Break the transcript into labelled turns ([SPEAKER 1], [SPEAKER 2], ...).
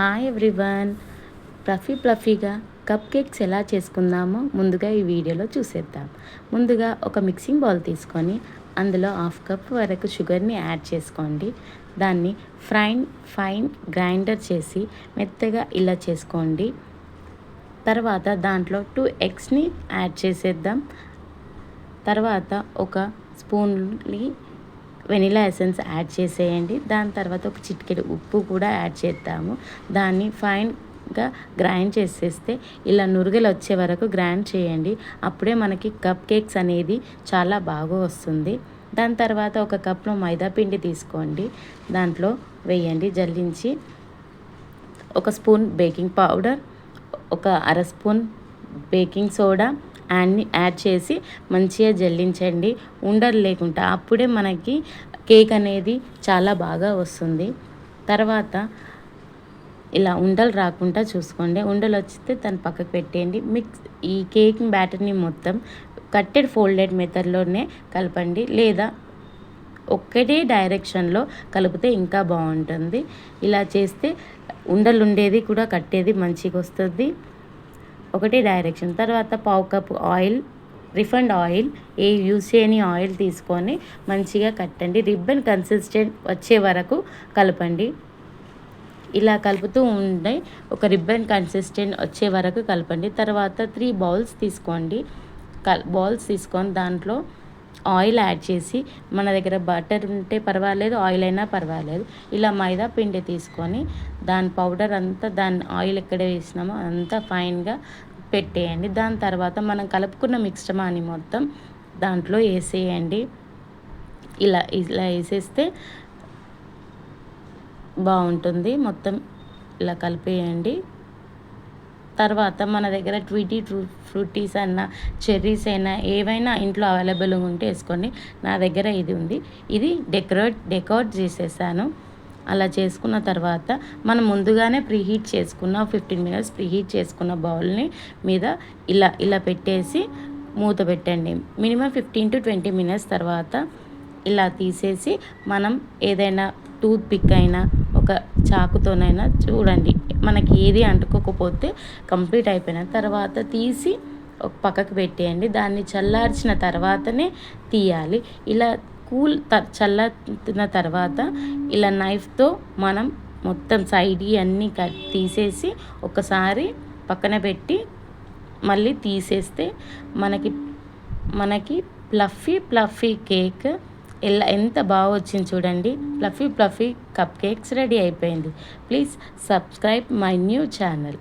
[SPEAKER 1] Hi everyone, ఫ్లఫీగా cup cakes ఎలా చేసుకుందామో ముందుగా ఈ వీడియోలో చూసేద్దాం. ముందుగా ఒక మిక్సింగ్ బౌల్ తీసుకొని అందులో 1/2 కప్ వరకు షుగర్ని యాడ్ చేసుకోండి. దాన్ని ఫైన్ గ్రైండర్ చేసి మెత్తగా ఇలా చేసుకోండి. తర్వాత దాంట్లో 2 ఎగ్స్ని యాడ్ చేసేద్దాం. తర్వాత ఒక స్పూన్ని వెనిలా ఎసెన్స్ యాడ్ చేసేయండి. దాని తర్వాత ఒక చిటికెడు ఉప్పు కూడా యాడ్ చేద్దాము. దాన్ని ఫైన్గా గ్రైండ్ చేసేస్తే ఇలా నురగలు వచ్చే వరకు గ్రైండ్ చేయండి. అప్పుడే మనకి కప్ కేక్స్ అనేది చాలా బాగా వస్తుంది. దాని తర్వాత ఒక కప్లో మైదా పిండి తీసుకోండి, దాంట్లో వేయండి జల్లించి. ఒక స్పూన్ బేకింగ్ పౌడర్, ఒక అర స్పూన్ బేకింగ్ సోడా యాడ్ చేసి మంచిగా జల్లించండి, ఉండలు లేకుండా. అప్పుడే మనకి కేక్ అనేది చాలా బాగా వస్తుంది. తర్వాత ఇలా ఉండలు రాకుండా చూసుకోండి. ఉండలు వచ్చితే దాన్ని పక్కకు పెట్టేయండి. ఈ కేక్ బ్యాటర్ని మొత్తం కట్టెడ్ ఫోల్డెడ్ మెథడ్లోనే కలపండి, లేదా ఒక్కటే డైరెక్షన్లో కలిపితే ఇంకా బాగుంటుంది. ఇలా చేస్తే ఉండలు ఉండేది కూడా కట్టేది మంచిగా వస్తుంది, ఒకటే డైరెక్షన్. తర్వాత 1/2 cup oil, refined oil, use చేయని ఆయిల్ తీసుకొని మంచిగా కట్టండి. రిబ్బన్ కన్సిస్టెంట్ వచ్చే వరకు కలపండి. ఇలా కలుపుతూ ఉండే ఒక రిబ్బన్ కన్సిస్టెంట్ వచ్చే వరకు కలపండి. తర్వాత 3 బౌల్స్ తీసుకోండి. బౌల్స్ తీసుకొని దాంట్లో ఆయిల్ యాడ్ చేసి, మన దగ్గర బటర్ ఉంటే పర్వాలేదు, ఆయిల్ అయినా పర్వాలేదు, ఇలా మైదా పిండి తీసుకొని దాని పౌడర్ అంతా, దాని ఆయిల్ ఎక్కడ వేసినామో అంతా ఫైన్గా పెట్టేయండి. దాని తర్వాత మనం కలుపుకున్న మిశ్రమాన్ని మొత్తం దాంట్లో వేసేయండి. ఇలా వేసేస్తే బాగుంటుంది. మొత్తం ఇలా కలిపేయండి. తర్వాత మన దగ్గర ట్విటీ ఫ్రూటీస్ అయినా చెర్రీస్ అయినా ఏవైనా ఇంట్లో అవైలబుల్గా ఉంటే వేసుకోండి. నా దగ్గర ఇది ఉంది, ఇది డెకరేట్ చేసేసాను. అలా చేసుకున్న తర్వాత మనం ముందుగానే ప్రీహీట్ చేసుకున్న 15 మినిట్స్ ప్రీహీట్ చేసుకున్న బౌల్ని మీద ఇలా పెట్టేసి మూత పెట్టండి. మినిమం 15 to 20 మినిట్స్ తర్వాత ఇలా తీసేసి మనం ఏదైనా టూత్ పిక్ అయినా ఒక చాకుతోనైనా చూడండి, మనకి ఏది అంటుకోకపోతే కంప్లీట్ అయిపోయిన తర్వాత తీసి ఒక పక్కకు పెట్టేయండి. దాన్ని చల్లార్చిన తర్వాతనే తీయాలి. ఇలా చల్లారిన తర్వాత ఇలా నైఫ్తో మనం మొత్తం సైడ్ అన్నీ తీసేసి ఒకసారి పక్కన పెట్టి మళ్ళీ తీసేస్తే మనకి ఫ్లఫీ కేక్ ఎంత బాగా వచ్చింది చూడండి. ఫ్లఫీ కప్ కేక్స్ రెడీ అయిపోయింది. Please subscribe my new channel.